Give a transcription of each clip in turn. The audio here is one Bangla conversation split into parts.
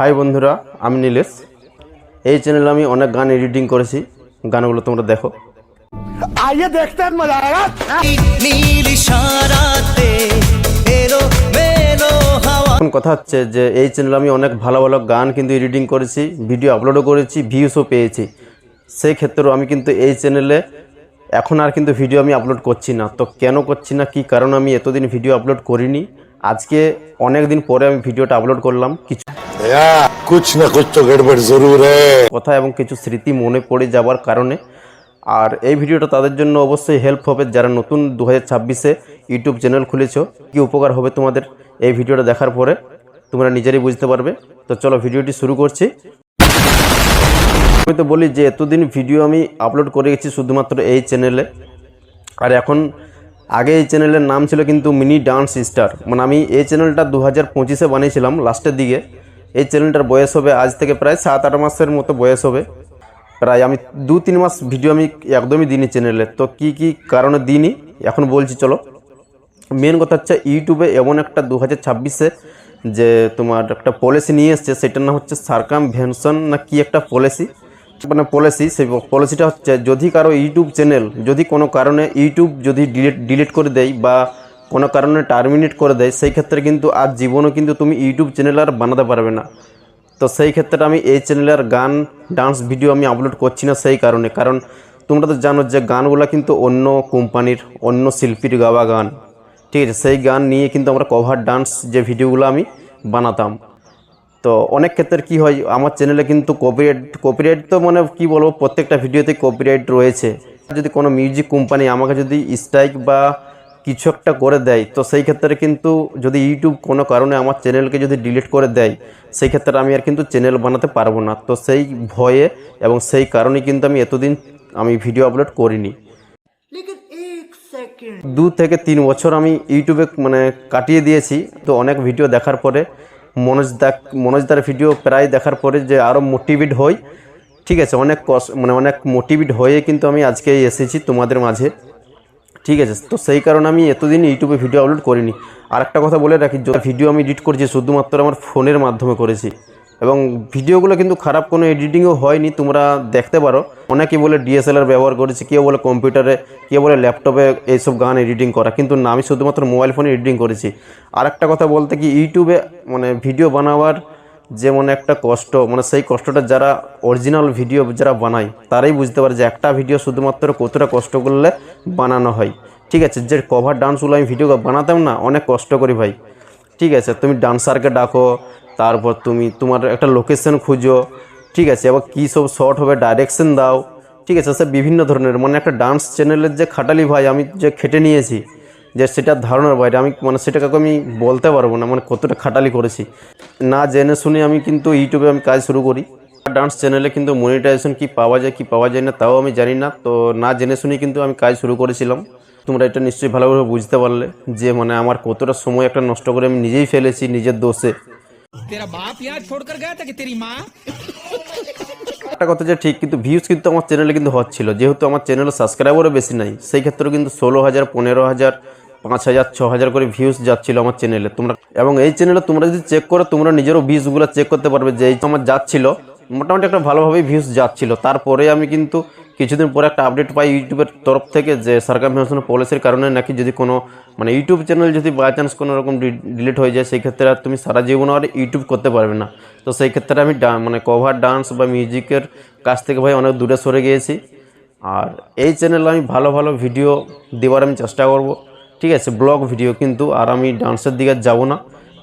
হাই বন্ধুরা, আমি নীলেশ। এই চ্যানেলে আমি অনেক গান এডিটিং করেছি, গানগুলো তোমরা দেখো। आइए देखते हैं मजा आएगा। নীল ইশারাতে এলো মেলো হাওয়া। এখন কথা হচ্ছে যে এই চ্যানেলে আমি অনেক ভালো ভালো গান কিন্তু এডিটিং করেছি, ভিডিও আপলোডও করেছি, ভিউসও পেয়েছি। সেই ক্ষেত্রেও আমি কিন্তু এই চ্যানেলে এখন আর কিন্তু ভিডিও আমি আপলোড করছি না। তো কেন করছি না, কী কারণে আমি এতদিন ভিডিও আপলোড করিনি, আজকে অনেক দিন পরে আমি ভিডিওটা আপলোড করলাম। কিছু कुछ ना कुछ तो गड़बड़ जरूर है। কথা এবং কিছু স্মৃতি মনে পড়ে যাওয়ার কারণে। আর এই ভিডিওটা তাদের জন্য অবশ্যই হেল্প হবে যারা নতুন 2026-এ ইউটিউব চ্যানেল খুলেছো। কী উপকার হবে তোমাদের এই ভিডিওটা দেখার পরে তোমরা নিজেরাই বুঝতে পারবে। তো চলো ভিডিওটি শুরু করছি। আমি তো বলি যে এতদিন ভিডিও আমি আপলোড করে গেছি শুধুমাত্র এই চ্যানেলে। আর এখন আগে এই চ্যানেলের নাম ছিল কিন্তু মিনি ডান্স স্টার। মানে আমি এই চ্যানেলটা 2025-এ বানিয়েছিলাম লাস্টের দিকে। এই চ্যানেলটার বয়স হবে আজ থেকে প্রায় 7-8 মাসের মতো বয়স হবে। প্রায় আমি 2-3 মাস ভিডিও আমি একদমই দিইনি চ্যানেলে। তো কি কি কারণে দিইনি এখন বলছি চলো। মেন কথা হচ্ছে ইউটিউবে এমন একটা 2026-এ যে তোমার একটা পলিসি নিয়ে এসছে, সেটার নাম হচ্ছে সার্কামভেনশন না কি একটা পলিসি, মানে পলিসি। সেই পলিসিটা হচ্ছে যদি কারো ইউটিউব চ্যানেল যদি কোনো কারণে ইউটিউব যদি ডিলিট করে দেয় বা কোনো কারণে টার্মিনেট করে দেয়, সেই ক্ষেত্রে কিন্তু আর জীবনও কিন্তু তুমি ইউটিউব চ্যানেল আর বানাতে পারবে না। তো সেই ক্ষেত্রে আমি এই চ্যানেলের গান ডান্স ভিডিও আমি আপলোড করছি না সেই কারণে। কারণ তোমরা তো জানো যে গানগুলো কিন্তু অন্য কোম্পানির অন্য শিল্পীর গাওয়া গান, ঠিক আছে। সেই গান নিয়ে কিন্তু আমরা কভার ডান্স যে ভিডিওগুলো আমি বানাতাম। তো অনেক ক্ষেত্রে কি হয়, আমার চ্যানেলে কিন্তু কপিরাইট তো মানে কি বলবো, প্রত্যেকটা ভিডিওতে কপিরাইট রয়েছে। যদি কোনো মিউজিক কোম্পানি আমাকে যদি স্ট্রাইক বা কিছু একটা করে দেয়, তো সেই ক্ষেত্রে কিন্তু যদি ইউটিউব কোনো কারণে আমার চ্যানেলকে যদি ডিলিট করে দেয়, সেই ক্ষেত্রে আমি আর কিন্তু চ্যানেল বানাতে পারবো না। তো সেই ভয়ে এবং সেই কারণে কিন্তু আমি এতদিন আমি ভিডিও আপলোড করিনি। 2 থেকে 3 বছর আমি ইউটিউবে মানে কাটিয়ে দিয়েছি। তো অনেক ভিডিও দেখার পরে মনোজদার ভিডিও প্রায় দেখার পরে যে আরও মোটিভেট হই, ঠিক আছে। অনেক মোটিভেট হয়ে কিন্তু আমি আজকে এসেছি তোমাদের মাঝে, ঠিক আছে। তো সেই কারণে আমি এতদিন ইউটিউবে ভিডিও আপলোড করিনি। আর একটা কথা বলে রাখি, যে ভিডিও আমি এডিট করছি শুধুমাত্র আমার ফোনের মাধ্যমে করেছি, এবং ভিডিওগুলো কিন্তু খারাপ কোনো এডিটিংও হয়নি, তোমরা দেখতে পারো। অনেকেই বলে ডিএসএলআর ব্যবহার করেছি, কেউ বলে কম্পিউটারে, কেউ বলে ল্যাপটপে এইসব গান এডিটিং করা, কিন্তু না, আমি শুধুমাত্র মোবাইল ফোনে এডিটিং করেছি। আর একটা কথা বলতে কি, ইউটিউবে মানে ভিডিও বানাবার যে মানে একটা কষ্ট, মানে সেই কষ্টটা যারা অরিজিনাল ভিডিও যারা বানায় তারাই বুঝতে পারে যে একটা ভিডিও শুধুমাত্র কতটা কষ্ট করলে বানানো হয়, ঠিক আছে। যে কভার ডান্সগুলো আমি ভিডিও বানাতাম না, অনেক কষ্ট করি ভাই, ঠিক আছে। তুমি ডান্সারকে ডাকো, তারপর তুমি তোমার একটা লোকেশন খুঁজো, ঠিক আছে, আবার কী সব শর্ট হবে ডাইরেকশন দাও, ঠিক আছে। সে বিভিন্ন ধরনের মানে একটা ডান্স চ্যানেলের যে খাটালি ভাই আমি যে খেটে নিয়েছি, যে সেটার ধারণার বাইরে। আমি মানে সেটাকে আমি বলতে পারবো না মানে কতটা খাটালি করেছি। না জেনে শুনে আমি কিন্তু ইউটিউবে আমি কাজ শুরু করি। ডান্স চ্যানেলে কিন্তু মনিটাইজেশন কি পাওয়া যায় কি পাওয়া যায় না তাও আমি জানি না। তো না জেনে শুনে কিন্তু আমি কাজ শুরু করেছিলাম। তোমরা এটা নিশ্চয়ই ভালোভাবে বুঝতে পারলে যে মানে আমার কতটা সময় একটা নষ্ট করে আমি নিজেই ফেলেছি নিজের দোষে। तेरा बाप यहाँ छोड़कर गया था कि तेरी माँ? একটা কথা যে ঠিক, কিন্তু ভিউজ কিন্তু আমার চ্যানেলে কিন্তু হচ্ছিল, যেহেতু আমার চ্যানেলে সাবস্ক্রাইবারও বেশি নাই, সেই ক্ষেত্রেও কিন্তু 16,000, 15,000, 5,000, 6,000 করে ভিউজ যাচ্ছিলো আমার চ্যানেলে। তোমরা এবং এই চ্যানেলে তোমরা যদি চেক করো, তোমরা নিজেরও ভিউজগুলো চেক করতে পারবে যে এই তো আমার যাচ্ছিলো মোটামুটি একটা ভালোভাবেই ভিউজ যাচ্ছিলো। তারপরে আমি কিন্তু কিছুদিন পরে একটা আপডেট পাই ইউটিউবের তরফ থেকে যে সার্কামভেনশন পলিসির কারণে নাকি যদি কোনো মানে ইউটিউব চ্যানেল যদি বাই চান্স কোনো রকম ডিলিট হয়ে যায়, সেই ক্ষেত্রে আর তুমি সারা জীবন আর ইউটিউব করতে পারবে না। তো সেই ক্ষেত্রে আমি মানে কভার ডান্স বা মিউজিকের কাছ থেকে ভাই অনেক দূরে সরে গিয়েছি। আর এই চ্যানেলে আমি ভালো ভালো ভিডিও দেওয়ার আমি চেষ্টা করব, ঠিক আছে, ব্লগ ভিডিও কিন্তু। আর আমি ডান্সের দিকে যাব না,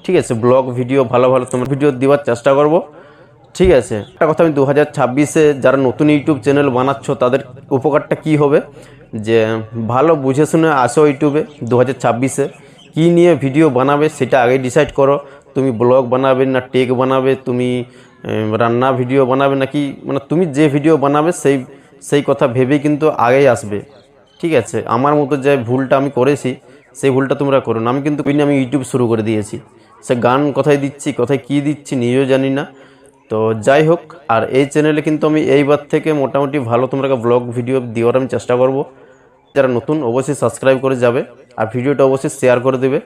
ঠিক আছে। ব্লগ ভিডিও ভালো ভালো তোমার ভিডিও দেওয়ার চেষ্টা করব, ঠিক আছে। একটা কথা, আমি 2026-এ যারা নতুন ইউটিউব চ্যানেল বানাচ্ছ তাদের উপকারটা কি হবে, যে ভালো বুঝে শুনে আসো ইউটিউবে। 2026-এ কী নিয়ে ভিডিও বানাবে সেটা আগে ডিসাইড করো। তুমি ব্লগ বানাবে না টেক বানাবে, তুমি রান্না ভিডিও বানাবে নাকি, মানে তুমি যে ভিডিও বানাবে সেই কথা ভেবেই কিন্তু আগেই আসবে, ঠিক আছে। আমার মতো যে ভুলটা আমি করেছি সেই ভুলটা তোমরা করো না। আমি কিন্তু আমি ইউটিউব শুরু করে দিয়েছি, সে গান কোথায় দিচ্ছি কোথায় কী দিচ্ছি নিজেও জানি না। তো যাই হোক, আর এই চ্যানেলে কিন্তু আমি এইবার থেকে মোটামুটি ভালো তোমরা ব্লগ ভিডিও দেওয়ার আমি চেষ্টা করব। যারা নতুন অবশ্যই সাবস্ক্রাইব করে যাবে আর ভিডিওটা অবশ্যই শেয়ার করে দেবে।